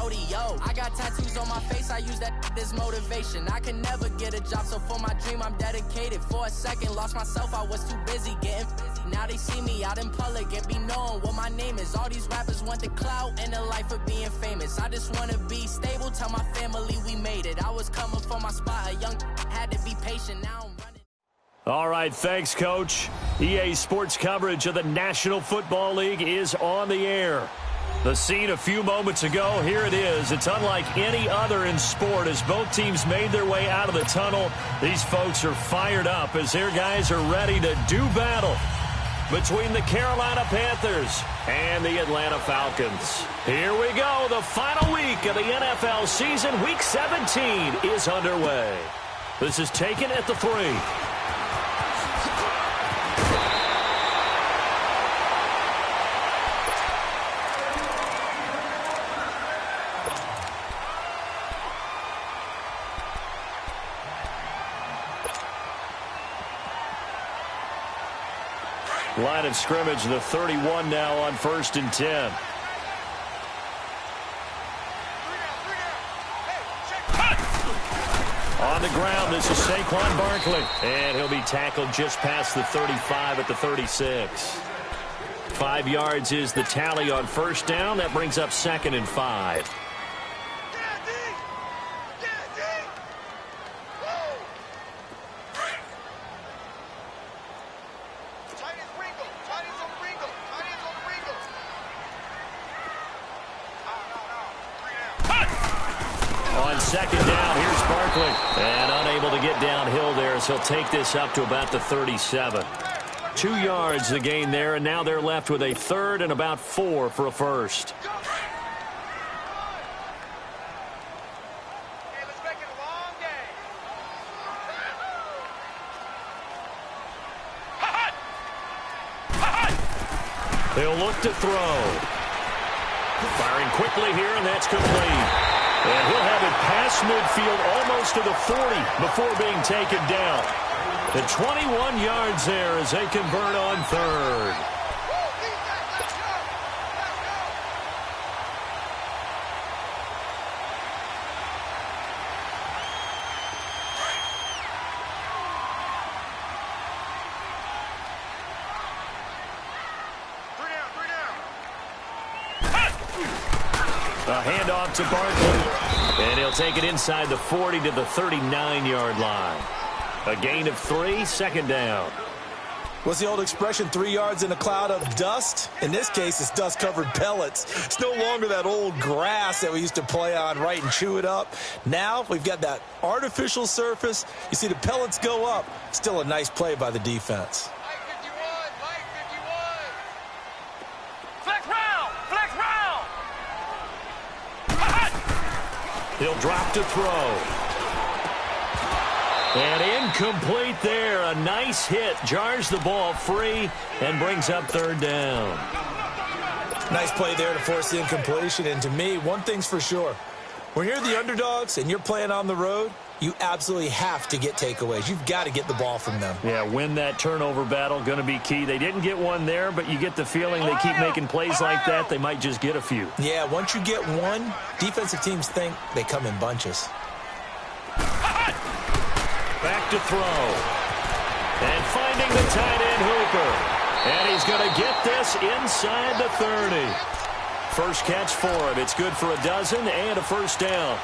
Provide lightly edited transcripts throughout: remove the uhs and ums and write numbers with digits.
rodeo. I got tattoos on my face, I use that as motivation. I can never get a job, so for my dream I'm dedicated. For a second, lost myself, I was too busy getting busy. Now they see me out in public and be knowing what my name is. All these rappers want the clout and the life of being famous. I just wanna be stable, tell my family we made it. I was coming for my spot, a young had to be patient, now I'm running. All right, thanks, Coach. EA Sports coverage of the National Football League is on the air. The scene a few moments ago, here it is. It's unlike any other in sport as both teams made their way out of the tunnel. These folks are fired up as their guys are ready to do battle between the Carolina Panthers and the Atlanta Falcons. Here we go. The final week of the NFL season. Week 17 is underway. This is taken at the 3. Line of scrimmage, the 31 now on 1st and 10. On the ground, this is Saquon Barkley. And he'll be tackled just past the 35 at the 36. 5 yards is the tally on 1st down. That brings up 2nd and 5. On 2nd down, here's Barkley. And unable to get downhill there as he'll take this up to about the 37. 2 yards the gain there, and now they're left with a 3rd and about 4 for a first. They'll look to throw. Firing quickly here, and that's complete. And he'll have it past midfield almost to the 40 before being taken down. The 21 yards there as they convert on 3rd. A handoff to Barkley, and he'll take it inside the 40 to the 39-yard line. A gain of 3, 2nd down. What's the old expression, 3 yards in a cloud of dust? In this case, it's dust-covered pellets. It's no longer that old grass that we used to play on, right, and chew it up. Now we've got that artificial surface. You see the pellets go up. Still a nice play by the defense. He'll drop to throw. And incomplete there. A nice hit. Jars the ball free and brings up 3rd down. Nice play there to force the incompletion. And to me, one thing's for sure. When you're the underdogs and you're playing on the road, you absolutely have to get takeaways. You've got to get the ball from them. Yeah, win that turnover battle, going to be key. They didn't get one there, but you get the feeling they keep making plays like that, they might just get a few. Yeah, once you get one, defensive teams think they come in bunches. Back to throw. And finding the tight end Hooper. And he's going to get this inside the 30. First catch for him. It's good for a dozen and a 1st down.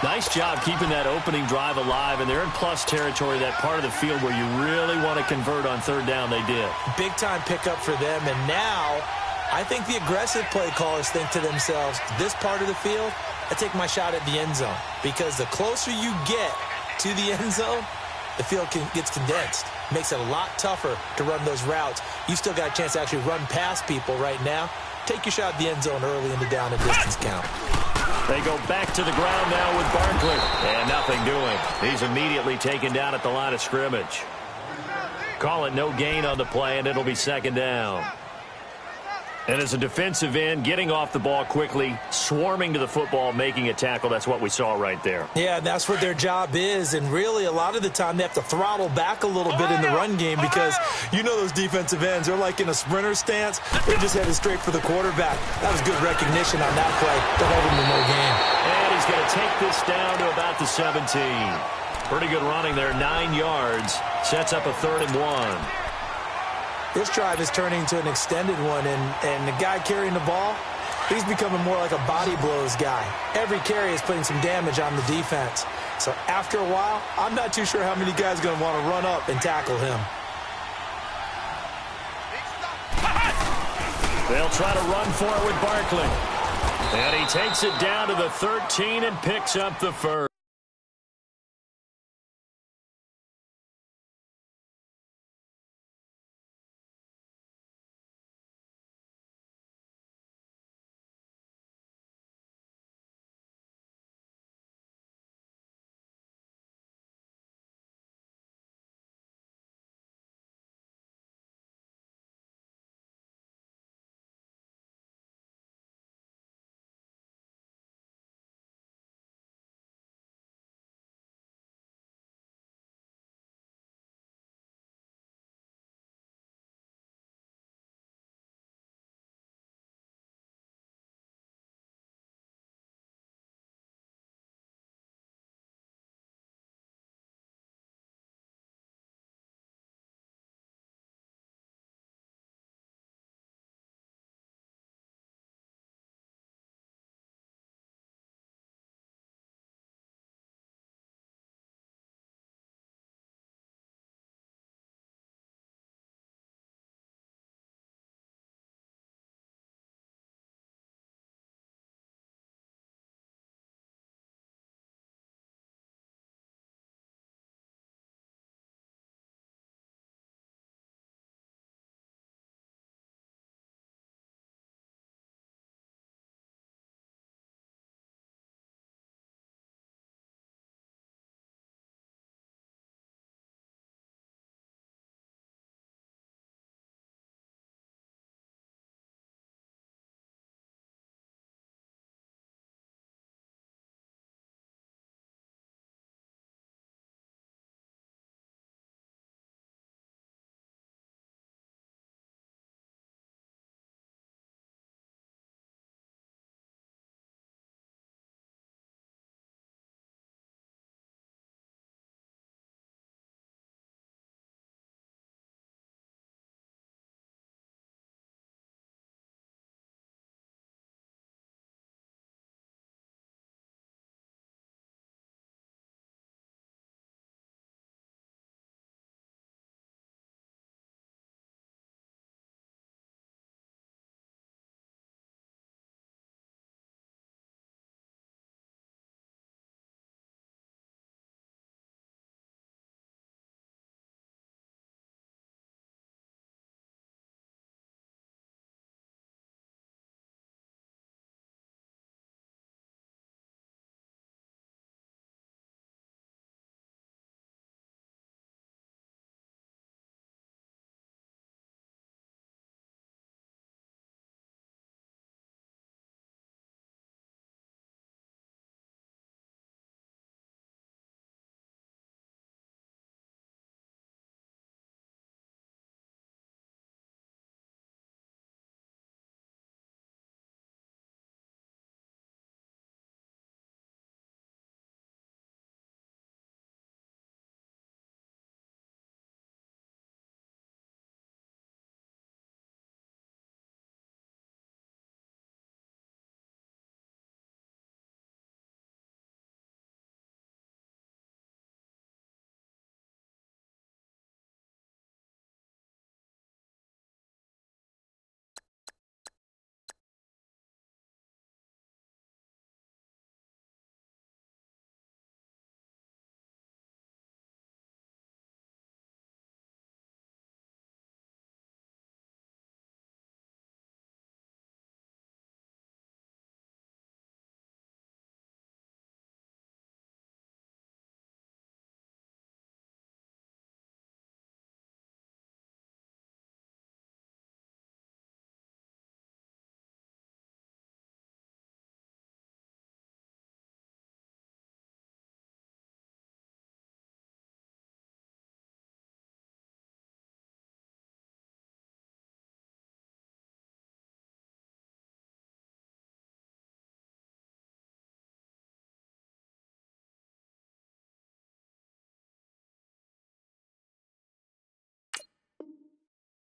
Nice job keeping that opening drive alive, and they're in plus territory, that part of the field where you really want to convert on 3rd down. They did. Big-time pickup for them, and now I think the aggressive play callers think to themselves, this part of the field, I take my shot at the end zone, because the closer you get to the end zone, the field gets condensed. Makes it a lot tougher to run those routes. You still got a chance to actually run past people right now. Take your shot at the end zone early in the down and distance count. They go back to the ground now with Barkley. And nothing doing. He's immediately taken down at the line of scrimmage. Call it no gain on the play, and it'll be 2nd down. And as a defensive end, getting off the ball quickly, swarming to the football, making a tackle, that's what we saw right there. Yeah, that's what their job is. And really, a lot of the time, they have to throttle back a little bit in the run game because you know those defensive ends, they're like in a sprinter stance. They're just headed straight for the quarterback. That was good recognition on that play to hold him to no gain. And he's going to take this down to about the 17. Pretty good running there, 9 yards. Sets up a 3rd and 1. This drive is turning into an extended one, and the guy carrying the ball, he's becoming more like a body blows guy. Every carry is putting some damage on the defense. So after a while, I'm not too sure how many guys are going to want to run up and tackle him. They'll try to run for it with Barkley. And he takes it down to the 13 and picks up the 1st.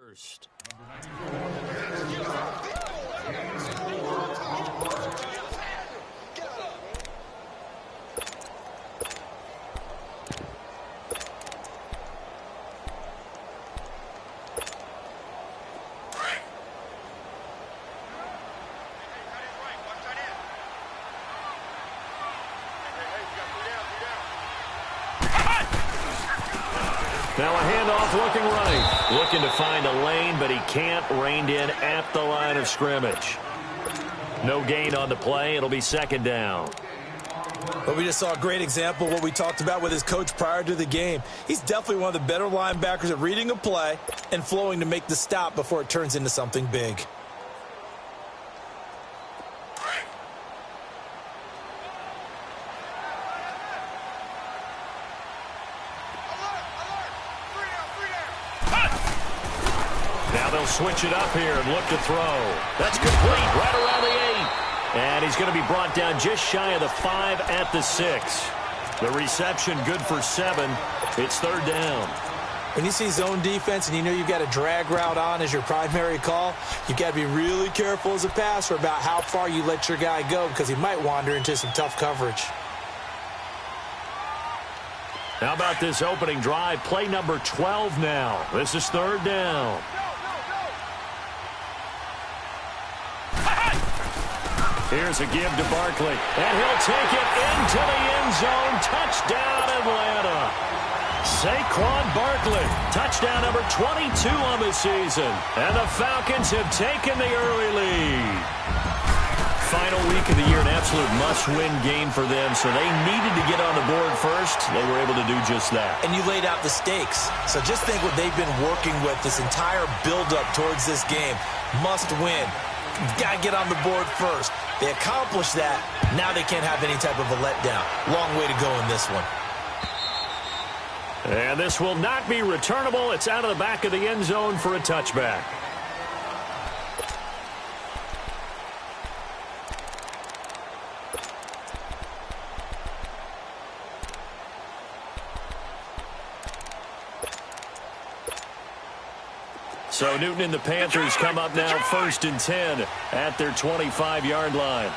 first. Now a handoff looking right. Looking to find a lane, but he can't. Reined in at the line of scrimmage. No gain on the play. It'll be second down. Well, we just saw a great example of what we talked about with his coach prior to the game. He's definitely one of the better linebackers at reading a play and flowing to make the stop before it turns into something big. Now they'll switch it up here and look to throw. That's complete right around the 8. And he's going to be brought down just shy of the 5 at the 6. The reception good for 7. It's third down. When you see zone defense and you know you've got a drag route on as your primary call, you've got to be really careful as a passer about how far you let your guy go because he might wander into some tough coverage. How about this opening drive? Play number 12 now. This is third down. Here's a give to Barkley, and he'll take it into the end zone. Touchdown, Atlanta. Saquon Barkley, touchdown number 22 on the season. And the Falcons have taken the early lead. Final week of the year, an absolute must-win game for them, so they needed to get on the board first. They were able to do just that. And you laid out the stakes. So just think what they've been working with this entire build-up towards this game. Must win. Got to get on the board first. They accomplished that. Now they can't have any type of a letdown. Long way to go in this one. And this will not be returnable. It's out of the back of the end zone for a touchback. So Newton and the Panthers come up now first and 10 at their 25-yard line.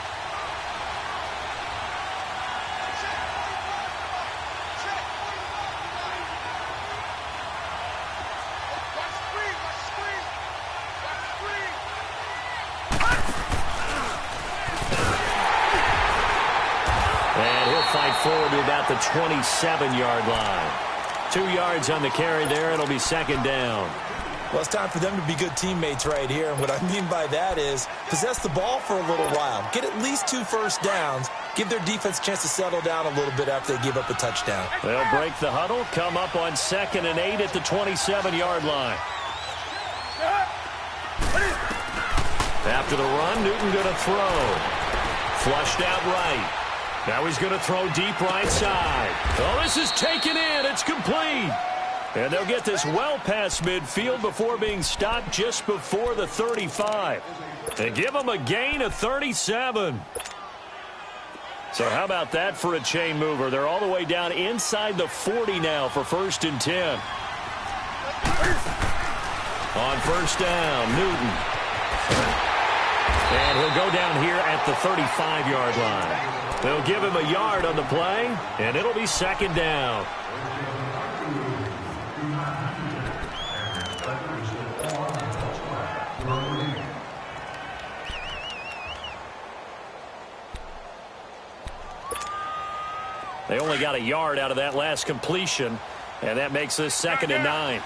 And he'll fight forward to about the 27-yard line. 2 yards on the carry there. It'll be second down. Well, it's time for them to be good teammates right here. And what I mean by that is possess the ball for a little while. Get at least 2 first downs. Give their defense a chance to settle down a little bit after they give up a touchdown. They'll break the huddle, come up on 2nd and 8 at the 27-yard line. After the run, Newton going to throw. Flushed out right. Now he's going to throw deep right side. Oh, this is taken in. It's complete. And they'll get this well past midfield before being stopped just before the 35. And give them a gain of 37. So how about that for a chain mover? They're all the way down inside the 40 now for first and 10. On first down, Newton. And he'll go down here at the 35-yard line. They'll give him a yard on the play, and it'll be second down. They only got a yard out of that last completion, and that makes this 2nd and 9.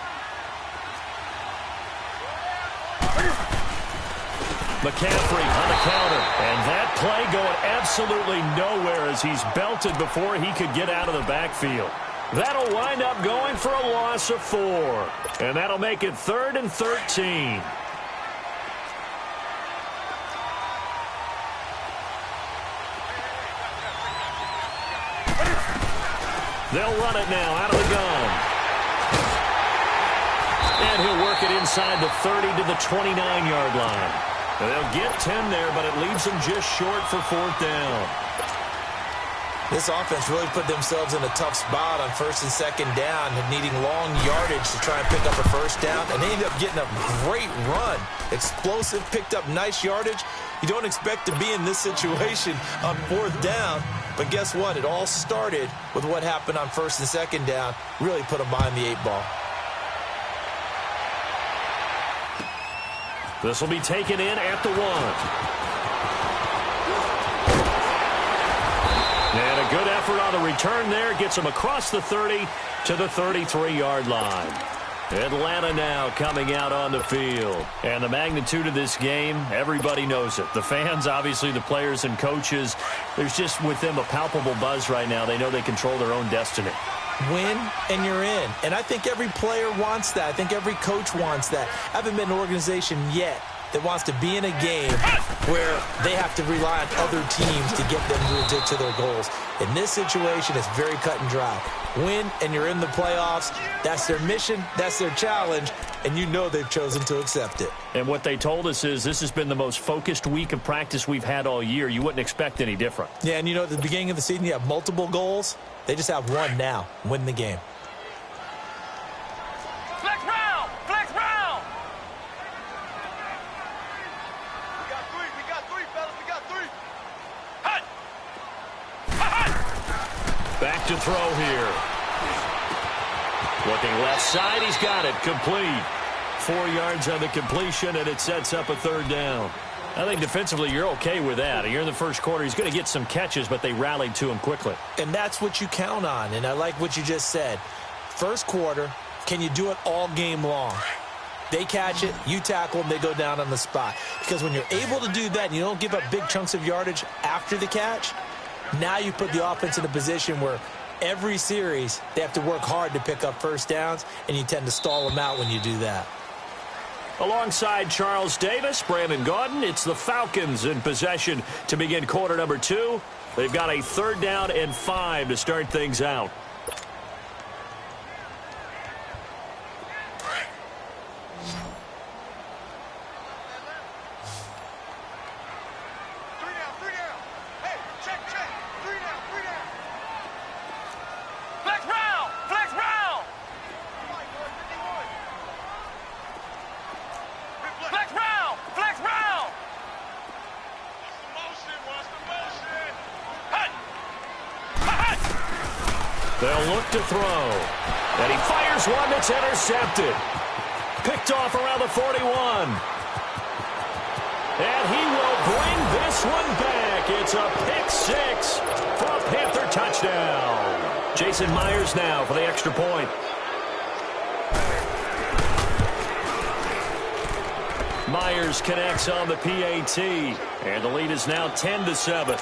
McCaffrey on the counter, and that play going absolutely nowhere as he's belted before he could get out of the backfield. That'll wind up going for a loss of 4, and that'll make it 3rd and 13. They'll run it now out of the gun. And he'll work it inside the 30 to the 29-yard line. They'll get 10 there, but it leaves them just short for 4th down. This offense really put themselves in a tough spot on first and second down, needing long yardage to try and pick up a first down, and they ended up getting a great run. Explosive, picked up nice yardage. You don't expect to be in this situation on fourth down, but guess what? It all started with what happened on first and second down. Really put them behind the 8 ball. This will be taken in at the 1. And a good effort on the return there. Gets him across the 30 to the 33-yard line. Atlanta now coming out on the field. And the magnitude of this game, everybody knows it. The fans, obviously the players and coaches, there's just with them a palpable buzz right now. They know they control their own destiny. Win and you're in. And I think every player wants that. I think every coach wants that. I haven't been an organization yet that wants to be in a game where they have to rely on other teams to get them to their goals. In this situation, it's very cut and dry. Win, and you're in the playoffs. That's their mission. That's their challenge. And you know they've chosen to accept it. And what they told us is this has been the most focused week of practice we've had all year. You wouldn't expect any different. Yeah, and you know at the beginning of the season you have multiple goals. They just have one now. Win the game. Back to throw here. Looking left side, he's got it. Complete. 4 yards on the completion, and it sets up a third down. I think defensively you're okay with that. Here in the first quarter, he's going to get some catches, but they rallied to him quickly. And that's what you count on, and I like what you just said. First quarter, can you do it all game long? They catch it, you tackle them, they go down on the spot. Because when you're able to do that and you don't give up big chunks of yardage after the catch, now you put the offense in a position where every series they have to work hard to pick up first downs, and you tend to stall them out when you do that. Alongside Charles Davis, Brandon Gaudin, it's the Falcons in possession to begin quarter number 2. They've got a 3rd down and 5 to start things out. They'll look to throw. And he fires one that's intercepted. Picked off around the 41. And he will bring this one back. It's a pick 6 for a Panther touchdown. Jason Myers now for the extra point. Myers connects on the PAT. And the lead is now 10-7.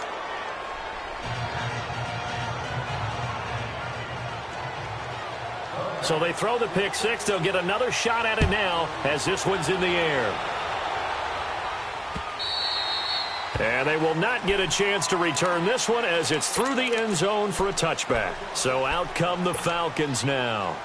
So they throw the pick 6. They'll get another shot at it now as this one's in the air. And they will not get a chance to return this one as it's through the end zone for a touchback. So out come the Falcons now.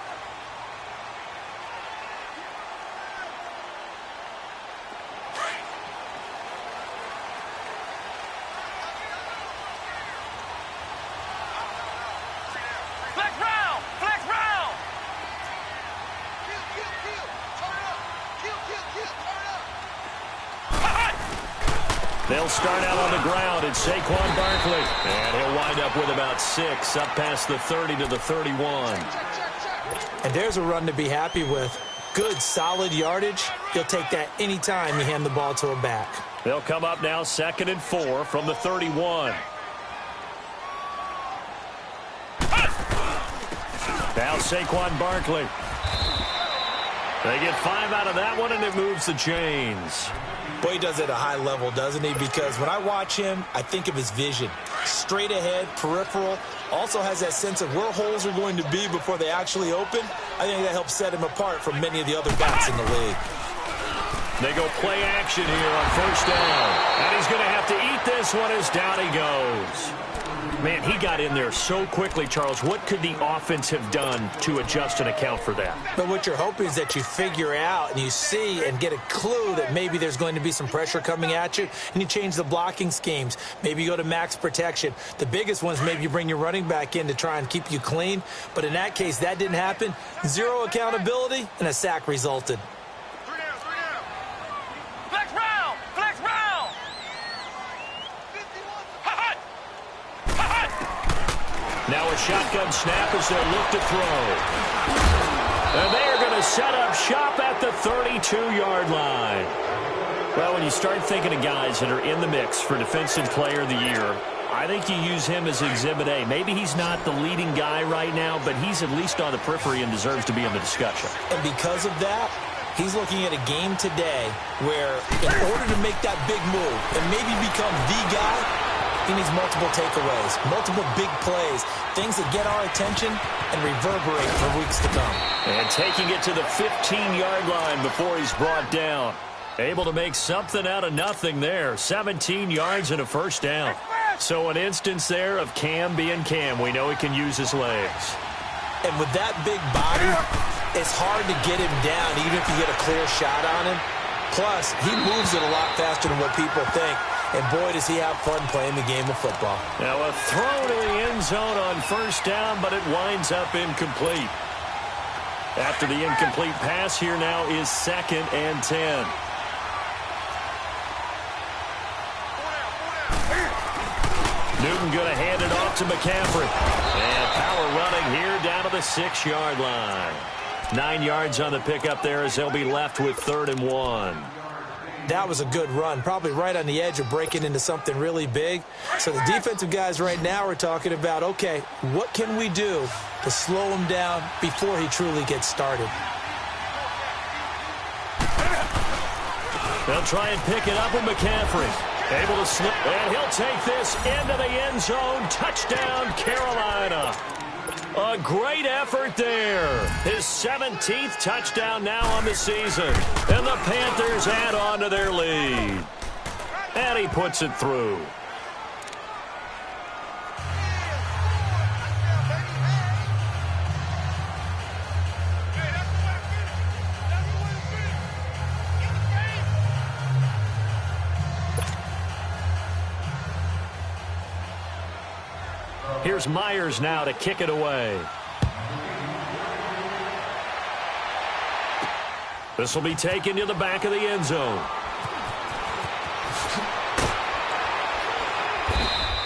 They'll start out on the ground. It's Saquon Barkley. And he'll wind up with about 6 up past the 30 to the 31. And there's a run to be happy with. Good, solid yardage. He'll take that anytime you hand the ball to him back. They'll come up now 2nd and 4 from the 31. Now Saquon Barkley. They get 5 out of that one, and it moves the chains. Boy, he does it at a high level, doesn't he? Because when I watch him, I think of his vision. Straight ahead, peripheral. Also has that sense of where holes are going to be before they actually open. I think that helps set him apart from many of the other backs in the league. They go play action here on 1st down. And he's going to have to eat this one as down he goes. Man, he got in there so quickly, Charles. What could the offense have done to adjust and account for that? But what you're hoping is that you figure out and you see and get a clue that maybe there's going to be some pressure coming at you, and you change the blocking schemes. Maybe you go to max protection. The biggest one is maybe you bring your running back in to try and keep you clean. But in that case, that didn't happen. Zero accountability, and a sack resulted. Now a shotgun snap as they look to throw. And they are going to set up shop at the 32-yard line. Well, when you start thinking of guys that are in the mix for Defensive Player of the Year, I think you use him as Exhibit A. Maybe he's not the leading guy right now, but he's at least on the periphery and deserves to be in the discussion. And because of that, he's looking at a game today where in order to make that big move and maybe become the guy, he needs multiple takeaways, multiple big plays, things that get our attention and reverberate for weeks to come. And taking it to the 15-yard line before he's brought down. Able to make something out of nothing there. 17 yards and a first down. So an instance there of Cam being Cam. We know he can use his legs. And with that big body, it's hard to get him down even if you get a clear shot on him. Plus, he moves it a lot faster than what people think. And boy, does he have fun playing the game of football. Now a throw to the end zone on first down, but it winds up incomplete. After the incomplete pass, here now is 2nd and 10. Newton going to hand it off to McCaffrey. And power running here down to the 6-yard line. 9 yards on the pickup there as they'll be left with 3rd and 1. That was a good run, probably right on the edge of breaking into something really big. So the defensive guys right now are talking about, okay, what can we do to slow him down before he truly gets started? They'll try and pick it up with McCaffrey. Able to slip, and he'll take this into the end zone. Touchdown, Carolina. A great effort there. His 17th touchdown now on the season. And the Panthers add on to their lead. And he puts it through. Here's Myers now to kick it away. This will be taken to the back of the end zone.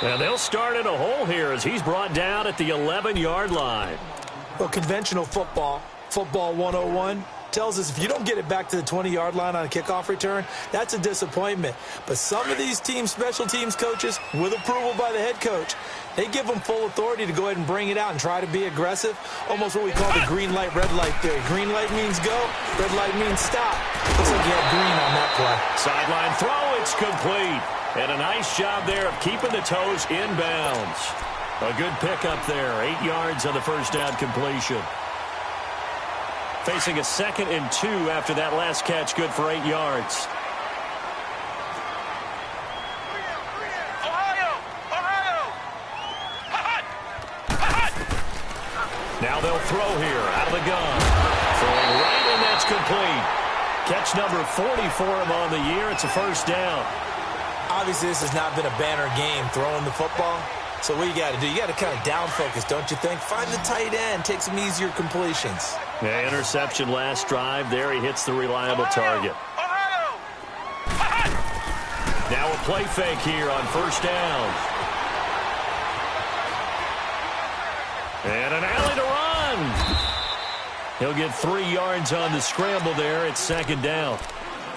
And they'll start in a hole here as he's brought down at the 11-yard line. Well, conventional football 101, tells us if you don't get it back to the 20-yard line on a kickoff return, that's a disappointment. But some of these teams, special teams coaches, with approval by the head coach, they give them full authority to go ahead and bring it out and try to be aggressive. Almost what we call the green light, red light theory. Green light means go, red light means stop. Looks like you had green on that play. Sideline throw, it's complete. And a nice job there of keeping the toes inbounds. A good pickup there, 8 yards on the first down completion. Facing a 2nd and 2 after that last catch, good for 8 yards. Now they'll throw here out of the gun. Throwing right, and that's complete. Catch number 40 for him on the year. It's a first down. Obviously, this has not been a banner game throwing the football. So what you got to do, you got to kind of down focus, don't you think? Find the tight end, take some easier completions. Yeah, interception last drive. There he hits the reliable target. Now a play fake here on first down. And an alley to run. He'll get 3 yards on the scramble there. It's 2nd down.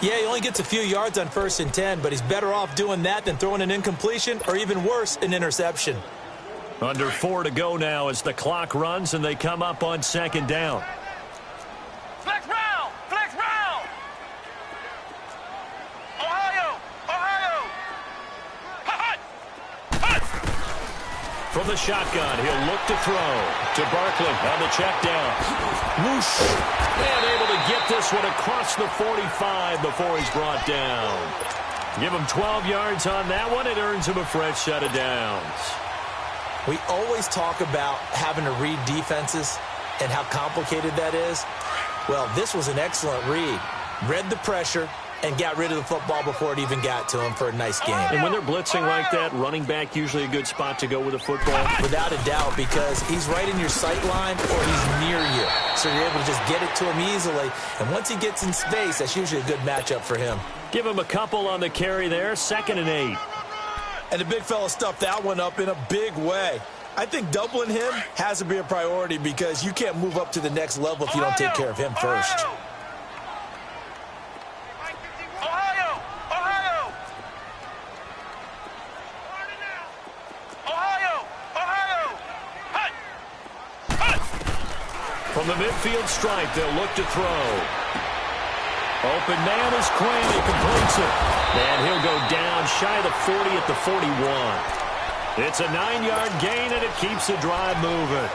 Yeah, he only gets a few yards on 1st and 10, but he's better off doing that than throwing an incompletion or even worse, an interception. Under 4 to go now as the clock runs and they come up on 2nd down. Flex round! Flex round! Ohio! Hot! From the shotgun, he'll look to throw to Barkley on the check down. Whoosh! And able to get this one across the 45 before he's brought down. Give him 12 yards on that one. It earns him a fresh set of downs. We always talk about having to read defenses and how complicated that is. Well, this was an excellent read. Read the pressure and got rid of the football before it even got to him for a nice game. And when they're blitzing like that, running back usually a good spot to go with the football? Without a doubt, because he's right in your sight line or he's near you. So you're able to just get it to him easily. And once he gets in space, that's usually a good matchup for him. Give him a couple on the carry there, 2nd and 8. And the big fella stuffed that one up in a big way. I think doubling him has to be a priority because you can't move up to the next level if you don't take care of him first. From the midfield stripe, they'll look to throw. Open man is Quinn. He completes it. And he'll go down shy of the 40 at the 41. It's a 9-yard gain, and it keeps the drive moving.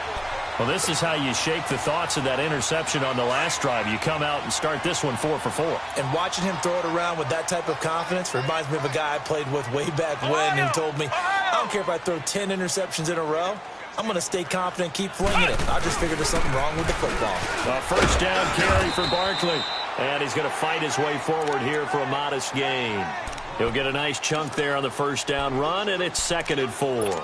Well, this is how you shake the thoughts of that interception on the last drive. You come out and start this one 4 for 4. And watching him throw it around with that type of confidence reminds me of a guy I played with way back when who told me, I don't care if I throw 10 interceptions in a row. I'm going to stay confident and keep flinging it. I just figured there's something wrong with the football. A first down carry for Barkley. And he's going to fight his way forward here for a modest gain. He'll get a nice chunk there on the first down run, and it's 2nd and 4.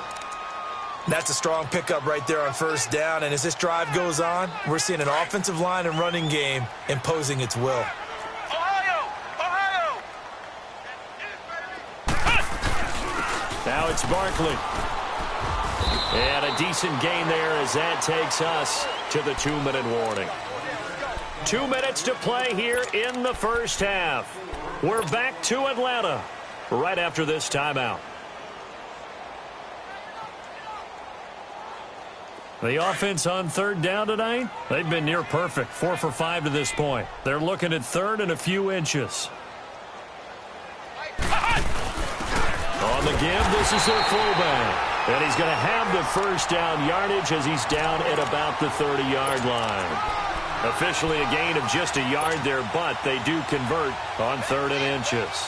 That's a strong pickup right there on first down. And as this drive goes on, we're seeing an offensive line and running game imposing its will. Now it's Barkley. And a decent gain there as that takes us to the 2-minute warning. 2 minutes to play here in the first half. We're back to Atlanta right after this timeout. The offense on 3rd down tonight, they've been near perfect. 4 for 5 to this point. They're looking at 3rd and a few inches. On the give, this is their fullback. And he's going to have the first down yardage as he's down at about the 30-yard line. Officially a gain of just a yard there, but they do convert on 3rd and inches.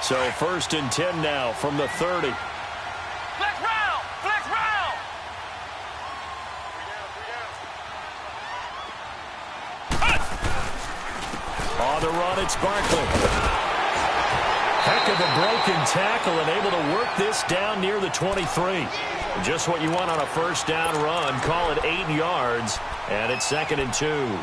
So 1st and 10 now from the 30. Flex round! Flex round! On the run, it's Barkley. Heck of a broken tackle and able to work this down near the 23. Just what you want on a first down run. Call it 8 yards, and it's 2nd and 2.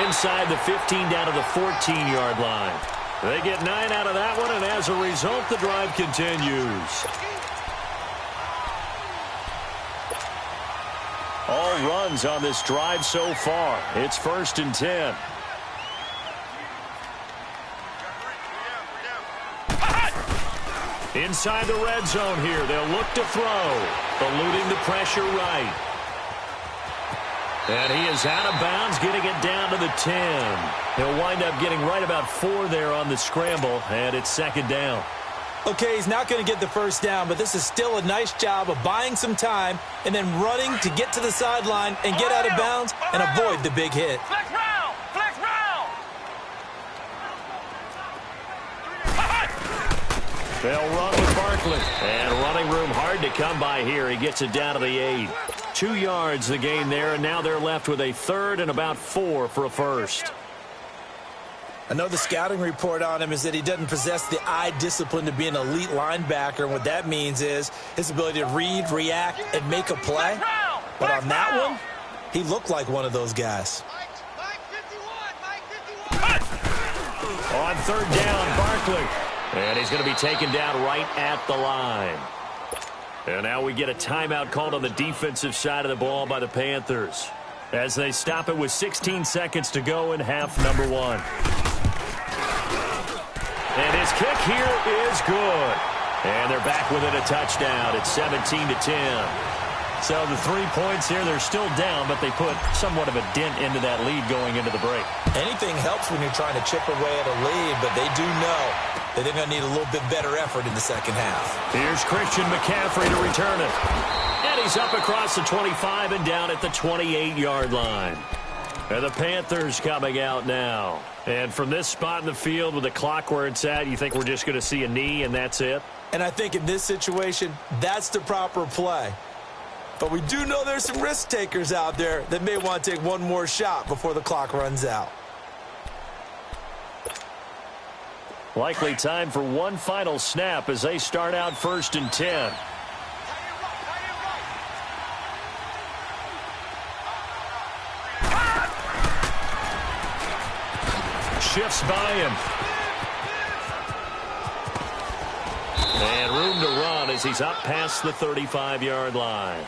Inside the 15 down to the 14-yard line. They get 9 out of that one, and as a result, the drive continues. All runs on this drive so far. It's 1st and 10. Inside the red zone here. They'll look to throw. Eluding the pressure right. And he is out of bounds, getting it down to the 10. He'll wind up getting right about 4 there on the scramble, and it's 2nd down. Okay, he's not going to get the first down, but this is still a nice job of buying some time and then running to get to the sideline and get out of bounds and avoid the big hit. Flex round! Flex round! They'll run with Barkley. And running room hard to come by here. He gets it down to the 8. 2 yards the gain there, and now they're left with a 3rd and about 4 for a first. I know the scouting report on him is that he doesn't possess the eye discipline to be an elite linebacker, and what that means is his ability to read, react, and make a play. But on that one, he looked like one of those guys. On 3rd down, Barkley. And he's going to be taken down right at the line. And now we get a timeout called on the defensive side of the ball by the Panthers as they stop it with 16 seconds to go in half number 1. And his kick here is good. And they're back within a touchdown. It's 17-10. So the 3 points here, they're still down, but they put somewhat of a dent into that lead going into the break. Anything helps when you're trying to chip away at a lead, but they do know that they're going to need a little bit better effort in the second half. Here's Christian McCaffrey to return it. And he's up across the 25 and down at the 28-yard line. And the Panthers coming out now. And from this spot in the field with the clock where it's at, you think we're just going to see a knee and that's it? And I think in this situation, that's the proper play. But we do know there's some risk takers out there that may want to take one more shot before the clock runs out. Likely time for one final snap as they start out 1st and 10. Shifts by him. And room to run as he's up past the 35-yard line.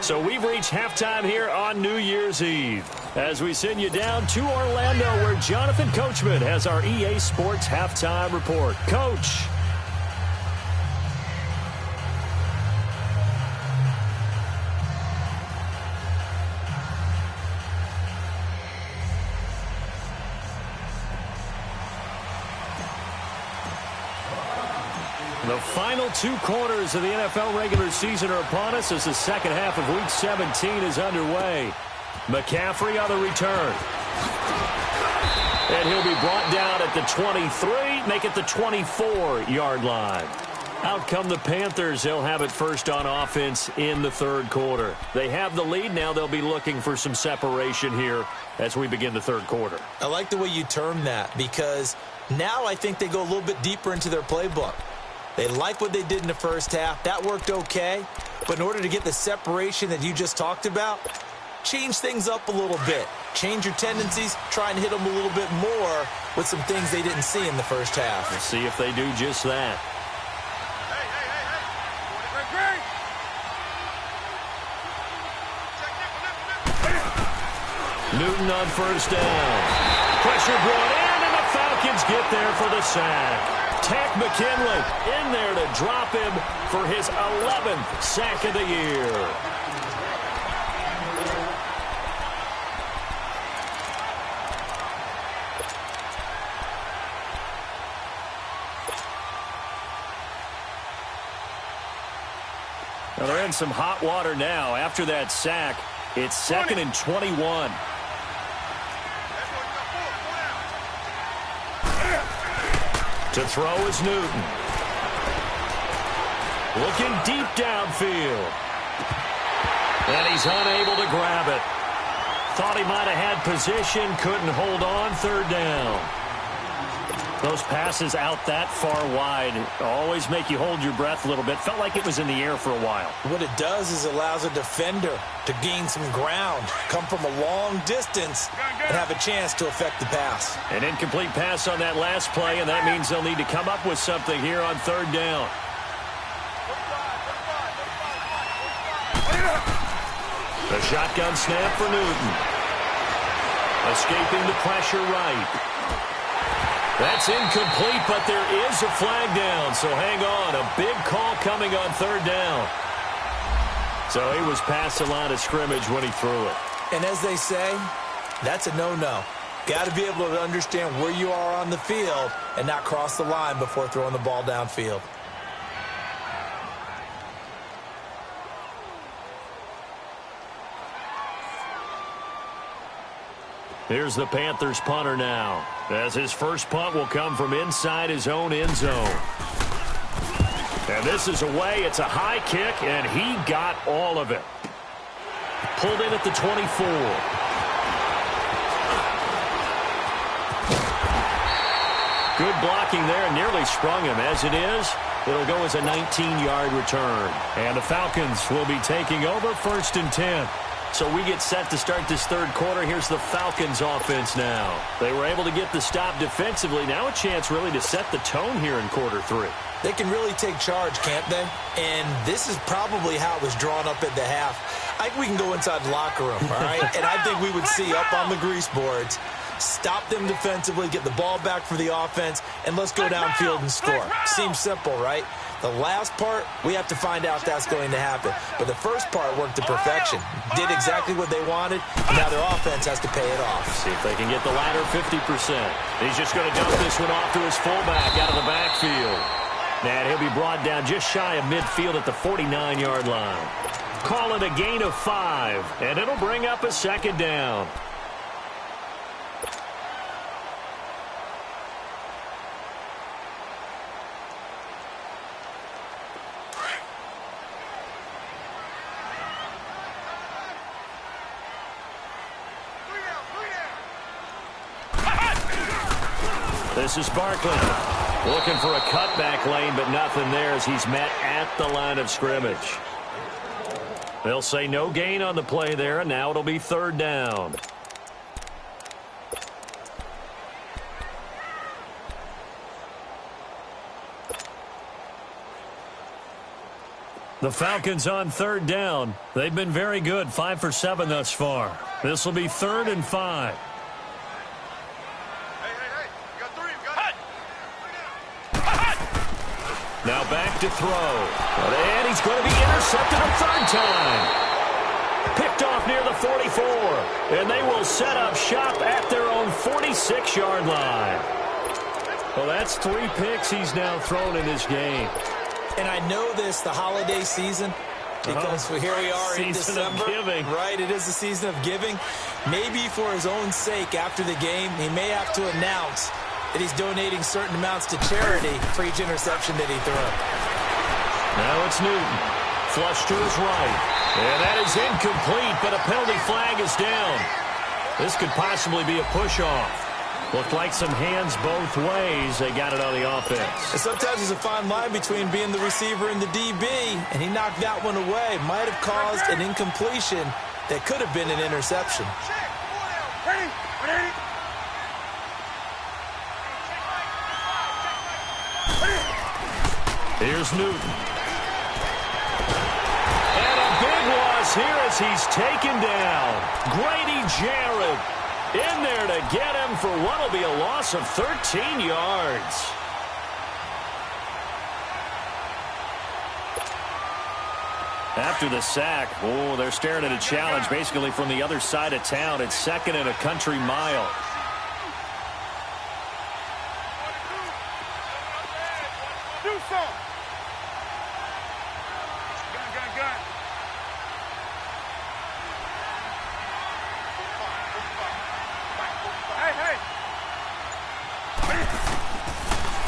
So we've reached halftime here on New Year's Eve as we send you down to Orlando where Jonathan Coachman has our EA Sports Halftime Report. Coach. The final 2 quarters of the NFL regular season are upon us as the second half of Week 17 is underway. McCaffrey on the return. And he'll be brought down at the 23, make it the 24-yard line. Out come the Panthers. They'll have it first on offense in the 3rd quarter. They have the lead. Now they'll be looking for some separation here as we begin the 3rd quarter. I like the way you term that because now I think they go a little bit deeper into their playbook. They like what they did in the first half. That worked okay. But in order to get the separation that you just talked about, change things up a little bit. Change your tendencies. Try and hit them a little bit more with some things they didn't see in the first half. We'll see if they do just that. Newton on first down. Pressure brought in, and the Falcons get there for the sack. Tack McKinley in there to drop him for his 11th sack of the year. Now they're in some hot water now. After that sack, it's 2nd and 21. To throw is Newton. Looking deep downfield. And he's unable to grab it. Thought he might have had position, couldn't hold on, 3rd down. Those passes out that far wide always make you hold your breath a little bit. Felt like it was in the air for a while. What it does is allows a defender to gain some ground, come from a long distance, and have a chance to affect the pass. An incomplete pass on that last play, and that means they'll need to come up with something here on 3rd down. The shotgun snap for Newton. Escaping the pressure right. That's incomplete, but there is a flag down, so hang on. A big call coming on 3rd down. So he was past the line of scrimmage when he threw it. And as they say, that's a no-no. Got to be able to understand where you are on the field and not cross the line before throwing the ball downfield. Here's the Panthers punter now, as his first punt will come from inside his own end zone. And this is away. It's a high kick, and he got all of it. Pulled in at the 24. Good blocking there, and nearly sprung him. As it is, it'll go as a 19-yard return. And the Falcons will be taking over 1st and 10. So we get set to start this 3rd quarter. Here's the Falcons offense now. They were able to get the stop defensively. Now a chance really to set the tone here in quarter 3. They can really take charge, can't they? And this is probably how it was drawn up at the half. I think we can go inside the locker room, all right? And I think we would see up on the grease boards, stop them defensively, get the ball back for the offense, and let's go downfield and score. Seems simple, right? The last part, we have to find out if that's going to happen. But the first part worked to perfection. Did exactly what they wanted, and now their offense has to pay it off. See if they can get the latter 50%. He's just going to dump this one off to his fullback out of the backfield. And he'll be brought down just shy of midfield at the 49-yard line. Call it a gain of 5, and it'll bring up a second down. This is Barkley looking for a cutback lane, but nothing there as he's met at the line of scrimmage. They'll say no gain on the play there, and now it'll be third down. The Falcons on third down. They've been very good, 5 for 7 thus far. This will be 3rd and 5. Now back to throw. And he's going to be intercepted a third time. Picked off near the 44. And they will set up shop at their own 46-yard line. Well, that's 3 picks he's now thrown in this game. And I know this, the holiday season, because here we are in December. Right, it is the season of giving. Maybe for his own sake after the game, he may have to announce that he's donating certain amounts to charity for each interception that he threw. Now it's Newton. Flush to his right. And that is incomplete, but a penalty flag is down. This could possibly be a push-off. Looked like some hands both ways. They got it on the offense. And sometimes there's a fine line between being the receiver and the DB, and he knocked that one away. Might have caused an incompletion that could have been an interception. Here's Newton. And a big loss here as he's taken down. Grady Jarrett in there to get him for what will be a loss of 13 yards. After the sack, they're staring at a challenge basically from the other side of town. It's 2nd and a country mile.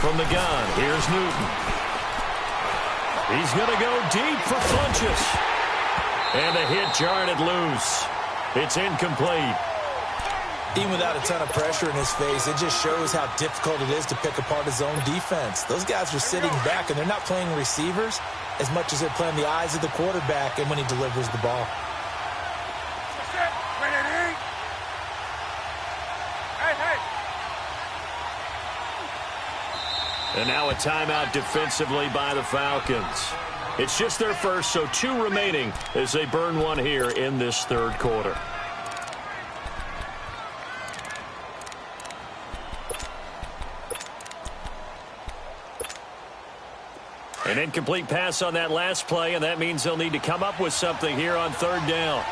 From the gun, here's Newton. He's going to go deep for Funchess. And the hit jarred it loose. It's incomplete. Even without a ton of pressure in his face, it just shows how difficult it is to pick apart his own defense. Those guys are sitting back, and they're not playing receivers as much as they're playing the eyes of the quarterback and when he delivers the ball. And now a timeout defensively by the Falcons. It's just their first, so 2 remaining as they burn one here in this third quarter. An incomplete pass on that last play, and that means they'll need to come up with something here on third down.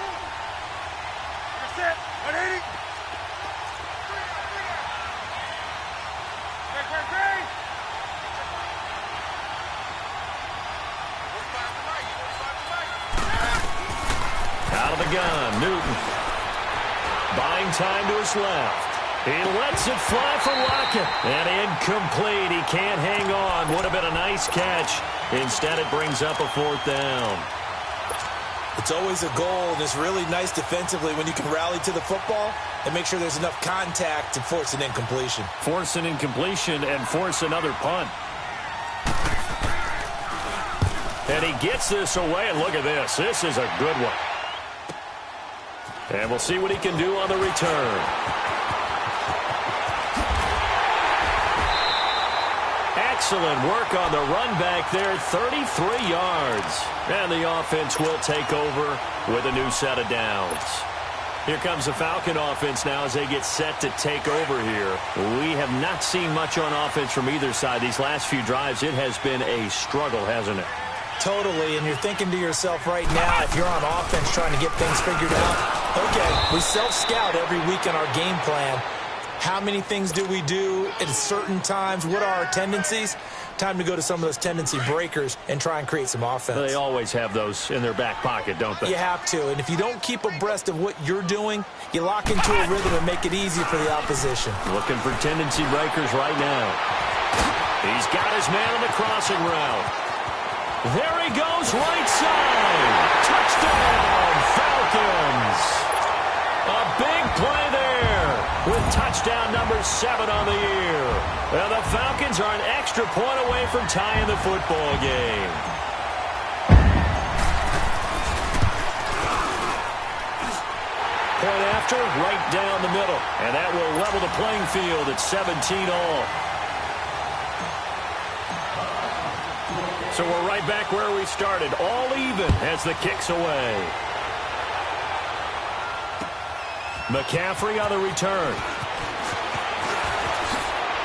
Out of the gun, Newton. Buying time to his left. He lets it fly for Lockett. And incomplete. He can't hang on. Would have been a nice catch. Instead, it brings up a 4th down. It's always a goal, and it's really nice defensively when you can rally to the football and make sure there's enough contact to force an incompletion. Force an incompletion and force another punt. And he gets this away, and look at this. This is a good one. And we'll see what he can do on the return. Excellent work on the run back there, 33 yards. And the offense will take over with a new set of downs. Here comes the Falcon offense now as they get set to take over here. We have not seen much on offense from either side. These last few drives, it has been a struggle, hasn't it? Totally, and you're thinking to yourself right now, if you're on offense trying to get things figured out, okay, we self-scout every week in our game plan. How many things do we do at certain times? What are our tendencies? Time to go to some of those tendency breakers and try and create some offense. They always have those in their back pocket, don't they? You have to, and if you don't keep abreast of what you're doing, you lock into a rhythm and make it easy for the opposition. Looking for tendency breakers right now. He's got his man on the crossing route. There he goes, right side. Touchdown, Falcons. A big play there with touchdown number 7 on the year. Well, the Falcons are an extra point away from tying the football game. Point after, right down the middle. And that will level the playing field at 17 all. So we're right back where we started, all even as the kick's away. McCaffrey on the return.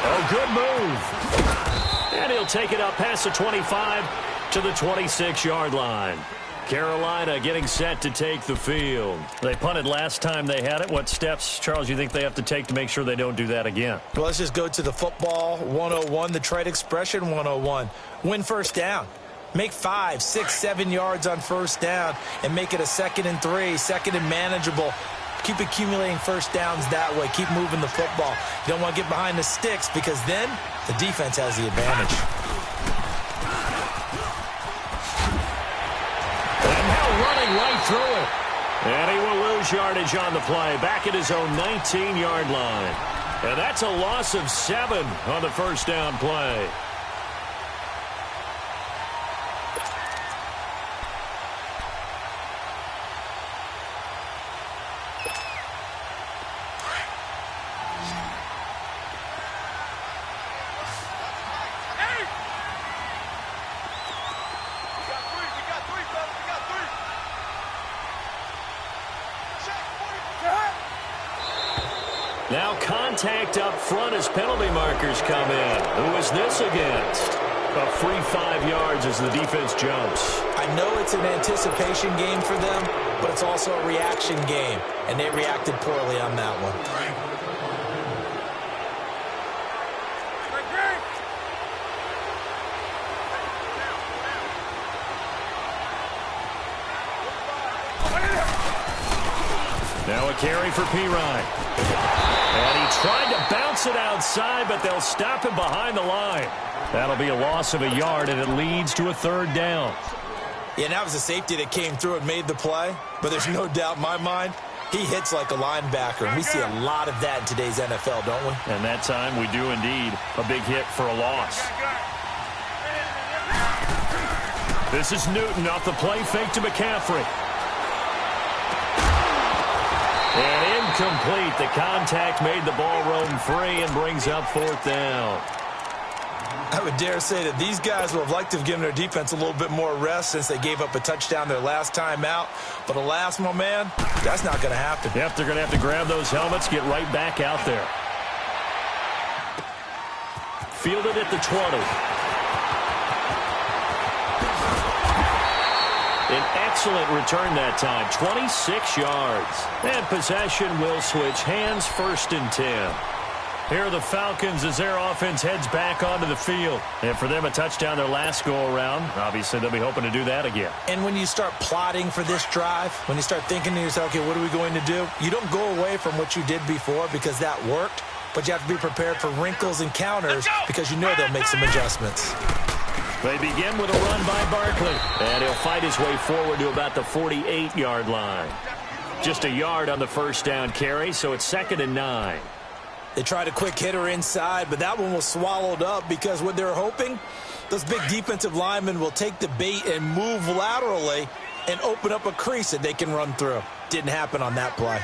Oh, good move. And he'll take it up past the 25 to the 26-yard line. Carolina getting set to take the field. They punted last time they had it. What steps, Charles, you think they have to take to make sure they don't do that again? Well, let's just go to the football 101, the trade expression 101. Win first down. Make 5, 6, 7 yards on first down and make it a 2nd and 3, 2nd and manageable. Keep accumulating first downs that way. Keep moving the football. You don't want to get behind the sticks because then the defense has the advantage. And now running right through it. And he will lose yardage on the play. Back at his own 19-yard line. And that's a loss of 7 on the first down play. Now contact up front as penalty markers come in. Who is this against? A free 5 yards as the defense jumps. I know it's an anticipation game for them, but it's also a reaction game, and they reacted poorly on that one. Now a carry for Pirine. And he tried to bounce it outside, but they'll stop him behind the line. That'll be a loss of a yard, and it leads to a 3rd down. Yeah, and that was a safety that came through and made the play, but there's no doubt in my mind, he hits like a linebacker, and we see a lot of that in today's NFL, don't we? And that time we do indeed. A big hit for a loss. This is Newton off the play fake to McCaffrey. And incomplete. The contact made the ball roam free and brings up 4th down. I would dare say that these guys would have liked to have given their defense a little bit more rest since they gave up a touchdown their last time out. But alas, my man, that's not going to happen. Yep, they're going to have to grab those helmets, get right back out there. Fielded at the 20. An excellent return that time, 26 yards. And possession will switch hands, 1st and 10. Here are the Falcons as their offense heads back onto the field. And for them, a touchdown their last go-around. Obviously, they'll be hoping to do that again. And when you start plotting for this drive, when you start thinking to yourself, okay, what are we going to do? You don't go away from what you did before because that worked, but you have to be prepared for wrinkles and counters because you know they'll make some adjustments. They begin with a run by Barkley. And he'll fight his way forward to about the 48-yard line. Just a yard on the first down carry, so it's 2nd and 9. They tried a quick hitter inside, but that one was swallowed up because what they're hoping, those big defensive linemen will take the bait and move laterally and open up a crease that they can run through. Didn't happen on that play.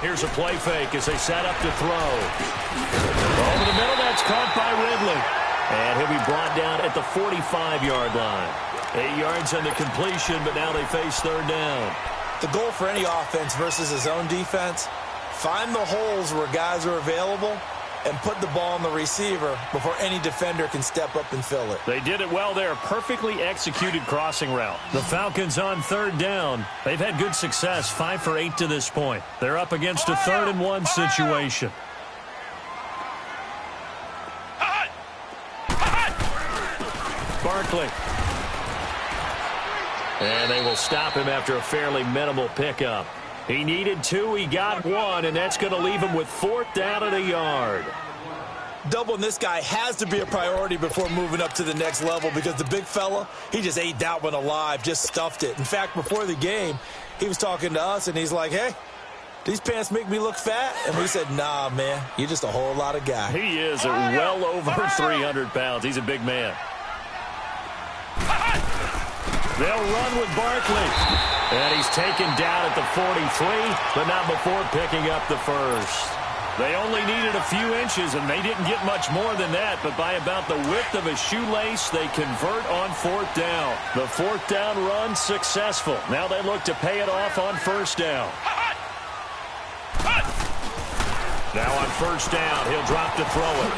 Here's a play fake as they set up to throw. Over the middle, that's caught by Ridley. And he'll be brought down at the 45-yard line. 8 yards on the completion, but now they face third down. The goal for any offense versus his own defense, find the holes where guys are available and put the ball on the receiver before any defender can step up and fill it. They did it well there. Perfectly executed crossing route. The Falcons on third down. They've had good success, 5 for 8 to this point. They're up against a 3rd and 1 situation. Barkley. And they will stop him after a fairly minimal pickup. He needed 2, he got 1, and that's going to leave him with 4th down and a yard. Doubling this guy has to be a priority before moving up to the next level because the big fella, he just ate that one alive, just stuffed it. In fact, before the game, he was talking to us, and he's like, hey, these pants make me look fat? And we said, nah, man, you're just a whole lot of guy. He is well over 300 pounds. He's a big man. They'll run with Barkley. And he's taken down at the 43, but not before picking up the first. They only needed a few inches, and they didn't get much more than that, but by about the width of a shoelace, they convert on 4th down. The 4th down run successful. Now they look to pay it off on 1st down. Now on 1st down, he'll drop to throw it.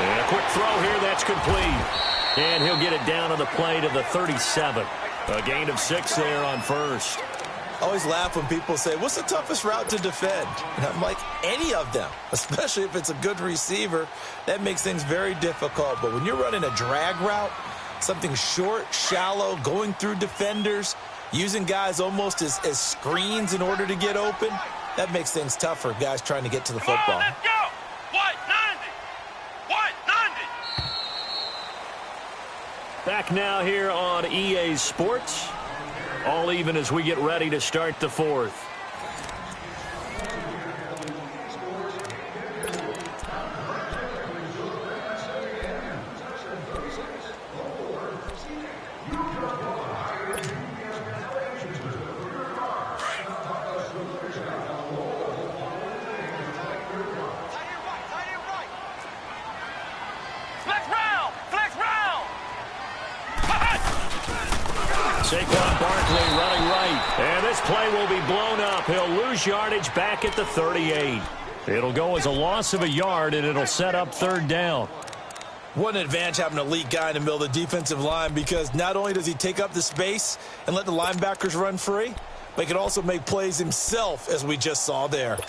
And a quick throw here, that's complete. And he'll get it down on the play to the 37. A gain of 6 there on 1st. I always laugh when people say, what's the toughest route to defend? And I'm like, any of them, especially if it's a good receiver. That makes things very difficult. But when you're running a drag route, something short, shallow, going through defenders, using guys almost as screens in order to get open, that makes things tough for guys trying to get to the football. Let's go! White 90! White 90! Back now here on EA Sports. All even as we get ready to start the 4th. Saquon Barkley running right. And this play will be blown up. He'll lose yardage back at the 38. It'll go as a loss of a yard, and it'll set up 3rd down. What an advantage having an elite guy in the middle of the defensive line, because not only does he take up the space and let the linebackers run free, but he can also make plays himself, as we just saw there.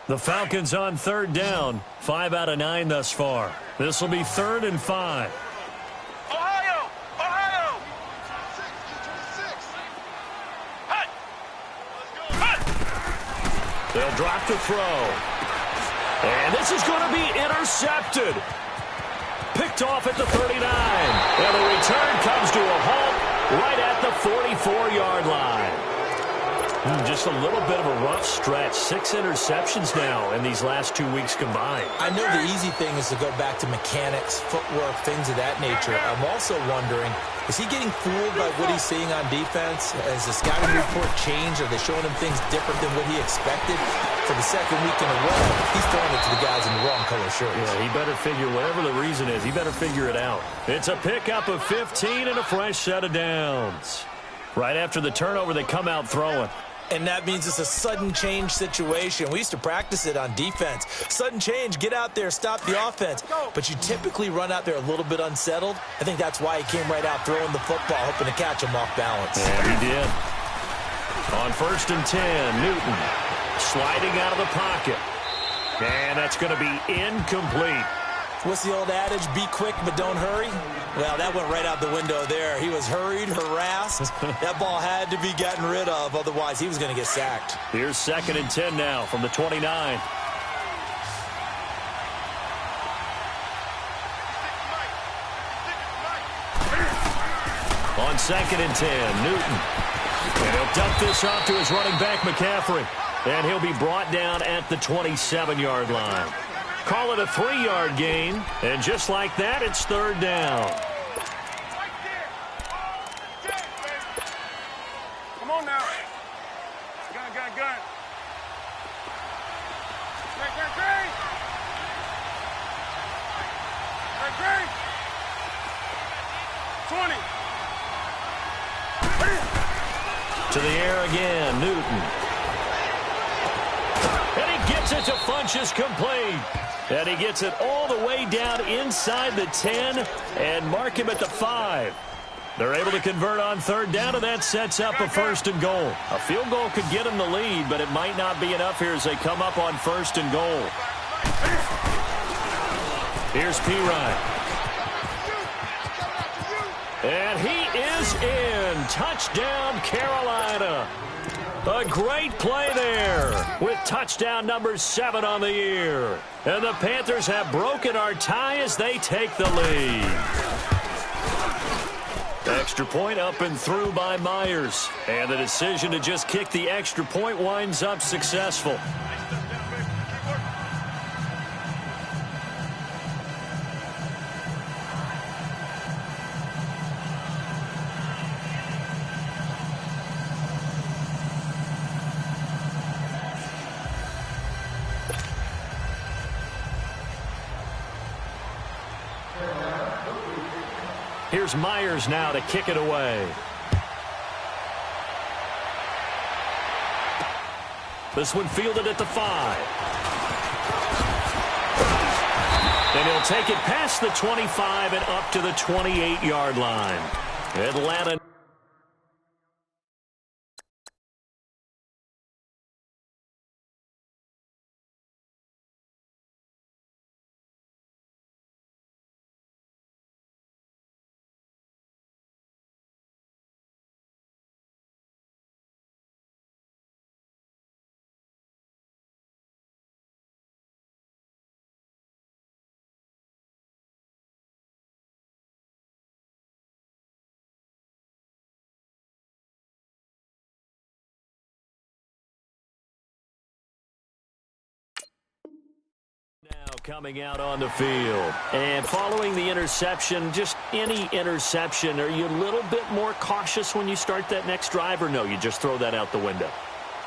The Falcons on 3rd down. 5 out of 9 thus far. This will be 3rd and 5. They'll drop to throw. And this is going to be intercepted. Picked off at the 39. And the return comes to a halt right at the 44-yard line. Just a little bit of a rough stretch. 6 interceptions now in these last 2 weeks combined. I know the easy thing is to go back to mechanics, footwork, things of that nature. I'm also wondering, is he getting fooled by what he's seeing on defense? Has the scouting report changed? Are they showing him things different than what he expected? For the 2nd week in a row, he's throwing it to the guys in the wrong color shirts. Yeah, he better figure, whatever the reason is, he better figure it out. It's a pickup of 15 and a fresh set of downs. Right after the turnover, they come out throwing. And that means it's a sudden change situation. We used to practice it on defense. Sudden change, get out there, stop the offense. But you typically run out there a little bit unsettled. I think that's why he came right out throwing the football, hoping to catch him off balance. Yeah, he did. On 1st and 10, Newton sliding out of the pocket. And that's going to be incomplete. What's the old adage? Be quick, but don't hurry. Well, that went right out the window there. He was hurried, harassed. That ball had to be gotten rid of. Otherwise, he was going to get sacked. Here's 2nd and 10 now from the 29. On 2nd and 10, Newton. And he'll dump this off to his running back, McCaffrey. And he'll be brought down at the 27-yard line. Call it a 3-yard gain, and just like that, it's 3rd down. Come on now. Gun. 20. To the air again, Newton. And he gets it to Funchess complete. And he gets it all the way down inside the 10 and mark him at the 5. They're able to convert on third down, and that sets up a 1st and goal. A field goal could get them the lead, but it might not be enough here as they come up on 1st and goal. Here's Pirine. And he is in. Touchdown, Carolina. A great play there with touchdown number 7 on the year. And the Panthers have broken our tie as they take the lead. Extra point up and through by Myers. And the decision to just kick the extra point winds up successful. Here's Myers now to kick it away. This one fielded at the 5. And he'll take it past the 25 and up to the 28-yard line. Atlanta. Now coming out on the field. And following the interception, just any interception, are you a little bit more cautious when you start that next drive, or no, you just throw that out the window?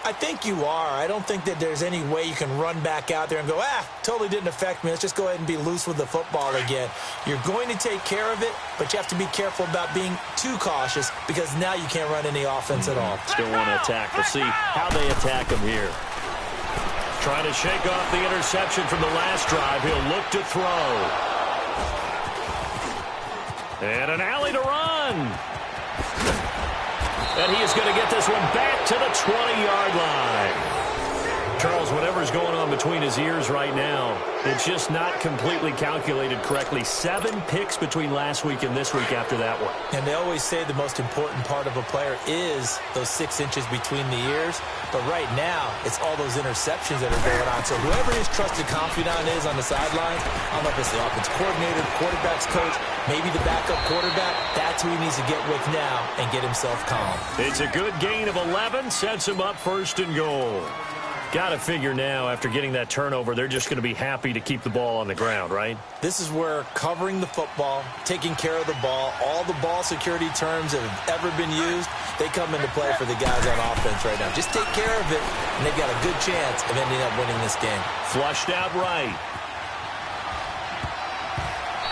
I think you are. I don't think that there's any way you can run back out there and go, totally didn't affect me. Let's just go ahead and be loose with the football again. You're going to take care of it, but you have to be careful about being too cautious because now you can't run any offense at all. Still want to attack. We'll see how they attack him here. Trying to shake off the interception from the last drive. He'll look to throw. And an alley to run. And he is going to get this one back to the 20-yard line. Charles, whatever's going on between his ears right now, it's just not completely calculated correctly. 7 picks between last week and this week after that one. And they always say the most important part of a player is those 6 inches between the ears. But right now, it's all those interceptions that are going on. So whoever his trusted confidant is on the sidelines, I don't know if it's the offense coordinator, quarterback's coach, maybe the backup quarterback, that's who he needs to get with now and get himself calm. It's a good gain of 11, sets him up 1st and goal. Got to figure now, after getting that turnover, they're just going to be happy to keep the ball on the ground, right? This is where covering the football, taking care of the ball, all the ball security terms that have ever been used, they come into play for the guys on offense right now. Just take care of it, and they've got a good chance of ending up winning this game. Flushed out right.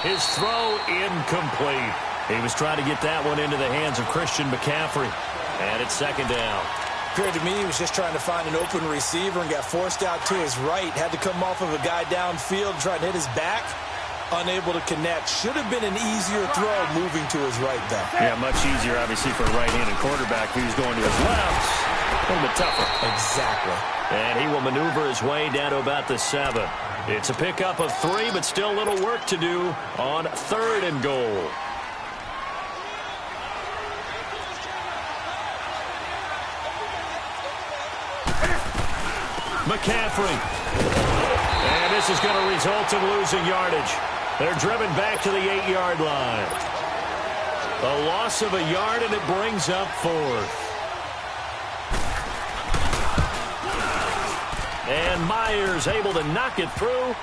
His throw incomplete. He was trying to get that one into the hands of Christian McCaffrey. And it's 2nd down. Appeared to me he was just trying to find an open receiver and got forced out to his right. Had to come off of a guy downfield, trying to hit his back. Unable to connect. Should have been an easier throw moving to his right, though. Yeah, much easier, obviously, for a right-handed quarterback who's going to his left. A little bit tougher. Exactly. And he will maneuver his way down to about the 7. It's a pickup of 3, but still a little work to do on 3rd and goal. McCaffrey. And this is going to result in losing yardage. They're driven back to the 8-yard line. A loss of a yard, and it brings up 4th. And Myers able to knock it through.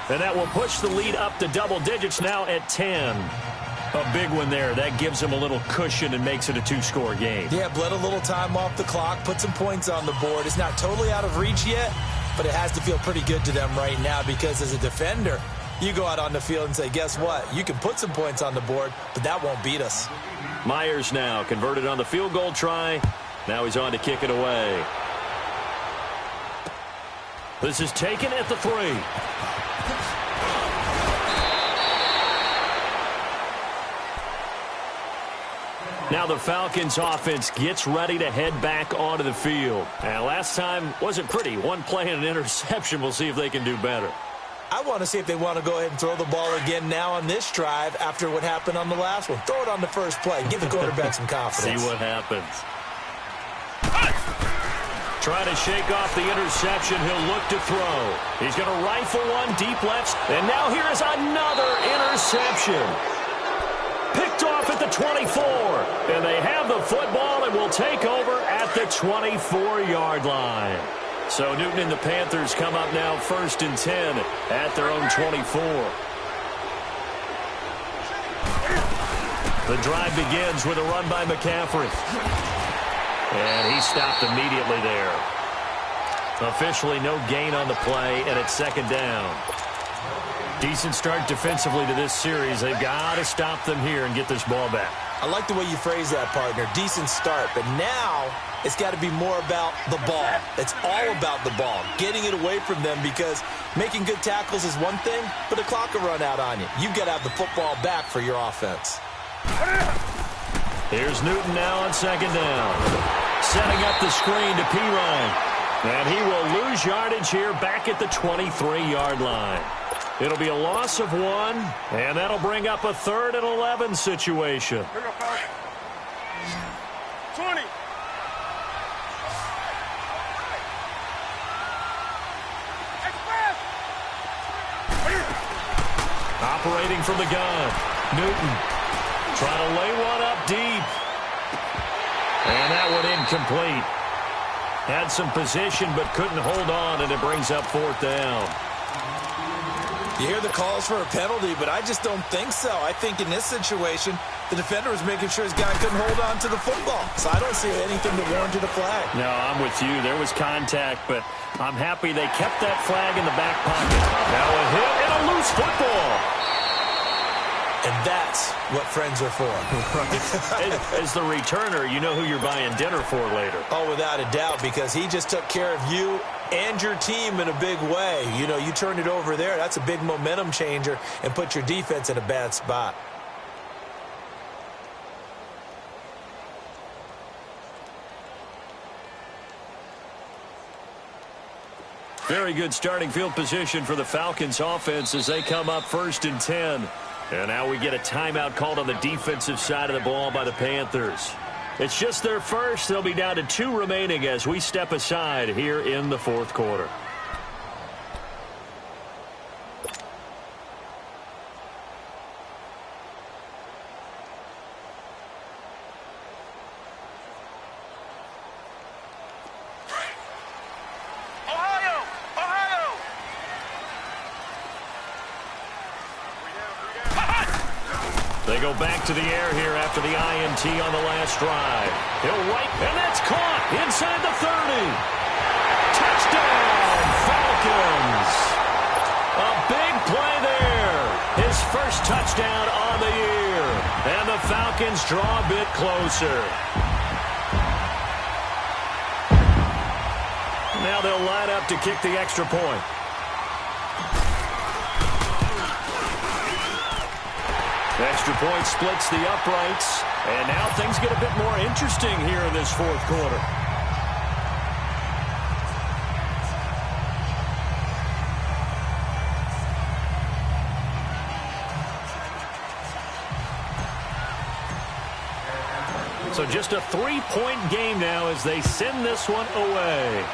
And that will push the lead up to double digits now at 10. A big one there. That gives him a little cushion and makes it a 2-score game. Yeah, bled a little time off the clock, put some points on the board. It's not totally out of reach yet, but it has to feel pretty good to them right now because as a defender, You go out on the field and say, guess what? You can put some points on the board, but that won't beat us. Myers now converted on the field goal try. Now he's on to kick it away. This is taken at the 3. Now the Falcons offense gets ready to head back onto the field. And last time wasn't pretty. One play and an interception. We'll see if they can do better. I want to see if they want to go ahead and throw the ball again now on this drive after what happened on the last one. Throw it on the first play. Give the quarterback some confidence. See what happens. Try to shake off the interception. He'll look to throw. He's going to rifle one deep left. And now here is another interception. Picked off at the 24. And they have the football and will take over at the 24-yard line. So Newton and the Panthers come up now 1st and 10 at their own 24. The drive begins with a run by McCaffrey. And he stopped immediately there. Officially no gain on the play, and it's 2nd down. Decent start defensively to this series. They've got to stop them here and get this ball back. I like the way you phrase that, partner. Decent start, but now it's got to be more about the ball. It's all about the ball, getting it away from them, because making good tackles is one thing, but the clock will run out on you. You've got to have the football back for your offense. Here's Newton now on 2nd down. Setting up the screen to Pirine. And he will lose yardage here back at the 23-yard line. It'll be a loss of 1, and that'll bring up a 3rd and 11 situation. Here we go, fellas. 20. Operating from the gun. Newton trying to lay one up deep. And that one incomplete. Had some position but couldn't hold on, and it brings up 4th down. You hear the calls for a penalty, but I just don't think so. I think in this situation, the defender was making sure his guy couldn't hold on to the football. So I don't see anything that warranted a flag. No, I'm with you. There was contact, but I'm happy they kept that flag in the back pocket. Now a hit and a loose football. And that's what friends are for. Right. As the returner, you know who you're buying dinner for later. Oh, without a doubt, because he just took care of you and your team in a big way. You know, you turned it over there. That's a big momentum changer and put your defense in a bad spot. Very good starting field position for the Falcons offense as they come up 1st and 10. And now we get a timeout called on the defensive side of the ball by the Panthers. It's just their first. They'll be down to 2 remaining as we step aside here in the 4th quarter. They go back to the air here after the INT on the last drive. He'll right, and that's caught inside the 30. Touchdown, Falcons. A big play there. His first touchdown on the year. And the Falcons draw a bit closer. Now they'll line up to kick the extra point. Extra point splits the uprights, and now things get a bit more interesting here in this 4th quarter. So just a 3-point game now as they send this one away.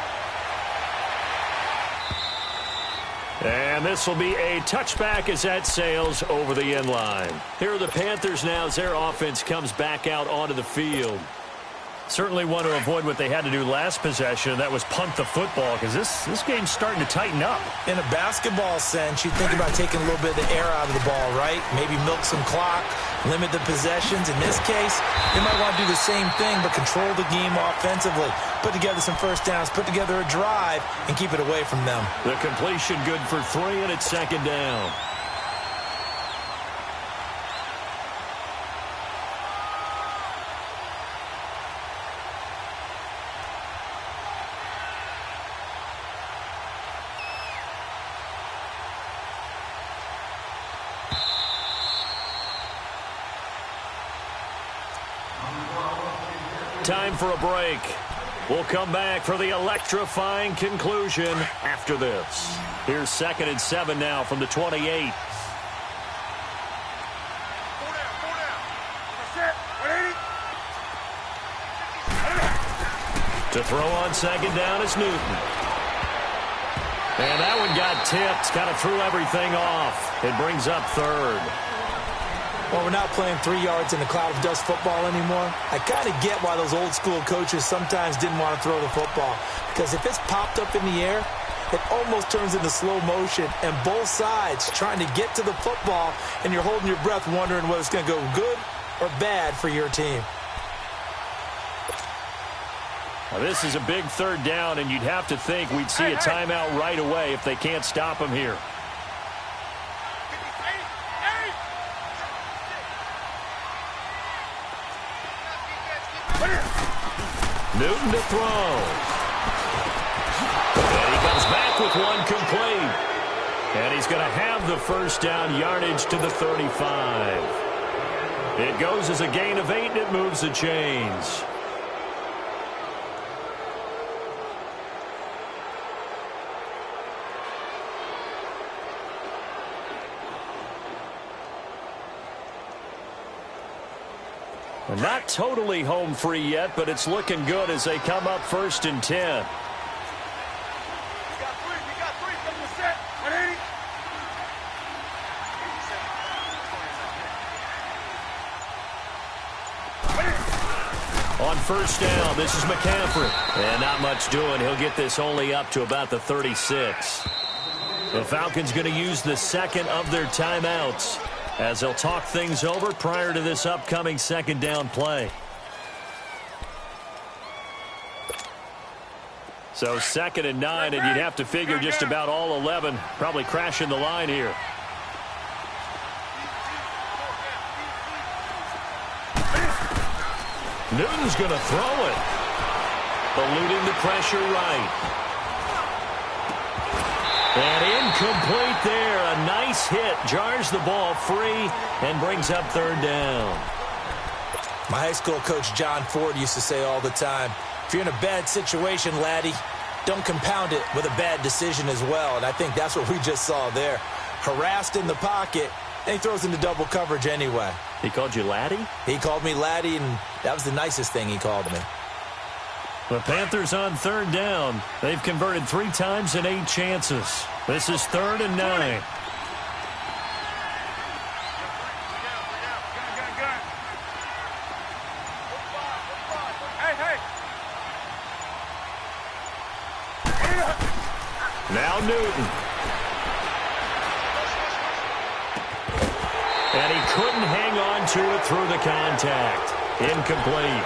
And this will be a touchback as that sails over the end line. Here are the Panthers now as their offense comes back out onto the field. Certainly want to avoid what they had to do last possession, and that was punt the football, because this game's starting to tighten up. In a basketball sense, you think about taking a little bit of the air out of the ball, right? Maybe milk some clock, limit the possessions. In this case, they might want to do the same thing, but control the game offensively. Put together some first downs, put together a drive, and keep it away from them. The completion good for 3, and it's 2nd down. time for a break. We'll come back for the electrifying conclusion after this. Here's 2nd and 7 now from the 28. To throw on 2nd down is Newton. And that one got tipped, kind of threw everything off. It brings up 3rd. Well, we're not playing 3 yards in a cloud of dust football anymore. I kind of get why those old school coaches sometimes didn't want to throw the football. Because if it's popped up in the air, it almost turns into slow motion. And both sides trying to get to the football, and you're holding your breath wondering whether it's going to go good or bad for your team. Now, this is a big 3rd down, and you'd have to think we'd see a timeout right away if they can't stop him here. Newton to throw. And he comes back with one complete. And he's going to have the 1st down, yardage to the 35. It goes as a gain of 8, and it moves the chains. Not totally home free yet, but it's looking good as they come up 1st and 10. We got 3. Come to set. 180. On 1st down, this is McCaffrey. And not much doing. He'll get this only up to about the 36. The Falcons going to use the 2nd of their timeouts as they'll talk things over prior to this upcoming 2nd down play. So 2nd and 9, and you'd have to figure just about all 11 probably crashing the line here. Newton's going to throw it. Eluding the pressure right. And incomplete there. A nice hit. Jars the ball free and brings up 3rd down. My high school coach, John Ford, used to say all the time, if you're in a bad situation, laddie, don't compound it with a bad decision as well. And I think that's what we just saw there. Harassed in the pocket, and he throws into double coverage anyway. He called you laddie? He called me laddie, and that was the nicest thing he called me. The Panthers on 3rd down. They've converted 3 times in 8 chances. This is 3rd and 9. Now Newton. And he couldn't hang on to it through the contact. Incomplete.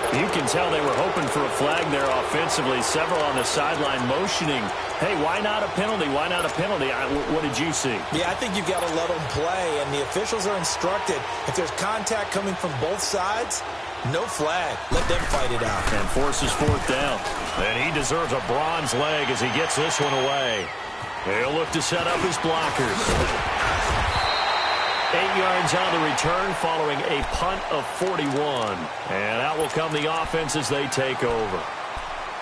You can tell they were hoping for a flag there offensively. Several on the sideline motioning. Hey, why not a penalty? Why not a penalty? What did you see? Yeah, I think you've got to let them play, and the officials are instructed. If there's contact coming from both sides, no flag. Let them fight it out. And forces 4th down. And he deserves a bronze leg as he gets this one away. He'll look to set up his blockers. 8 yards on the return following a punt of 41. And out will come the offense as they take over.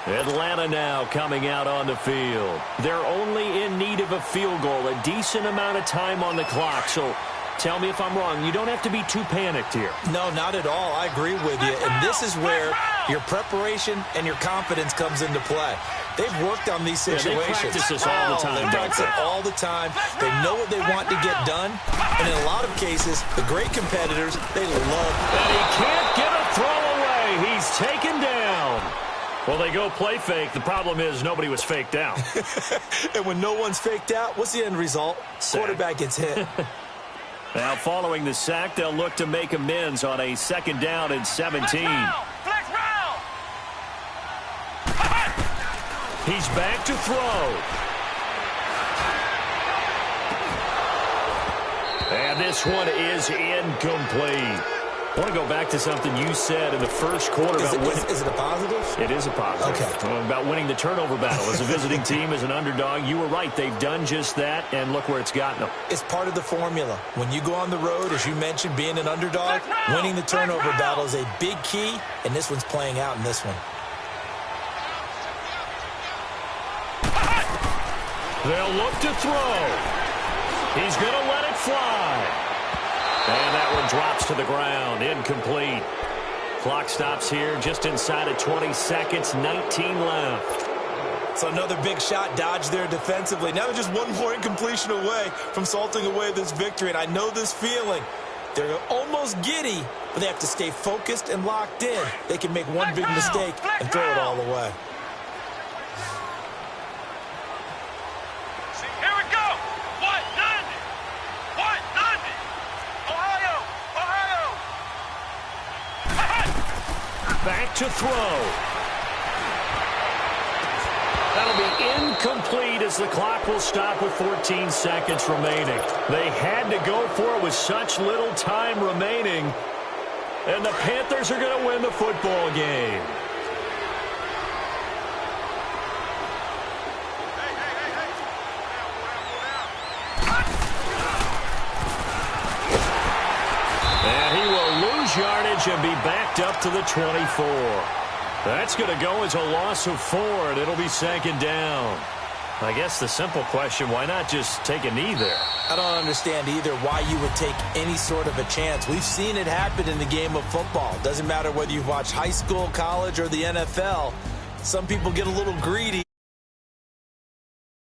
Atlanta now coming out on the field. They're only in need of a field goal, a decent amount of time on the clock. So tell me if I'm wrong. You don't have to be too panicked here. No, not at all. I agree with you. And this is where your preparation and your confidence comes into play. They've worked on these situations. They practice this all the time. They practice it all the time. They know what they want to get done. And in a lot of cases, the great competitors, they love. And he can't get a throw away. He's taken down. Well, they go play fake. The problem is nobody was faked out. And when no one's faked out, what's the end result? Sack. Quarterback gets hit. Now, following the sack, they'll look to make amends on a 2nd down and 17. Flex round. He's back to throw. And this one is incomplete. I want to go back to something you said in the first quarter about winning. Is it a positive? It is a positive. Okay. About winning the turnover battle. As a visiting team, as an underdog, you were right. They've done just that, and look where it's gotten them. It's part of the formula. When you go on the road, as you mentioned, being an underdog, winning the turnover battle is a big key, and this one's playing out in this one. They'll look to throw. He's going to let it fly. And that one drops to the ground. Incomplete. Clock stops here just inside of 20 seconds. 19 left. So another big shot dodged there defensively. Now they're just one more incompletion away from salting away this victory. And I know this feeling. They're almost giddy, but they have to stay focused and locked in. They can make one big mistake and throw it all away. Here we go. What? Nothing. What? Nothing. Ohio. Back to throw. That'll be incomplete as the clock will stop with 14 seconds remaining. They had to go for it with such little time remaining. And the Panthers are going to win the football game. And he will lose yardage and be backed up to the 24. That's going to go as a loss of 4, and it'll be second down. I guess the simple question, why not just take a knee there? I don't understand either why you would take any sort of a chance. We've seen it happen in the game of football. Doesn't matter whether you've watched high school, college, or the NFL. Some people get a little greedy.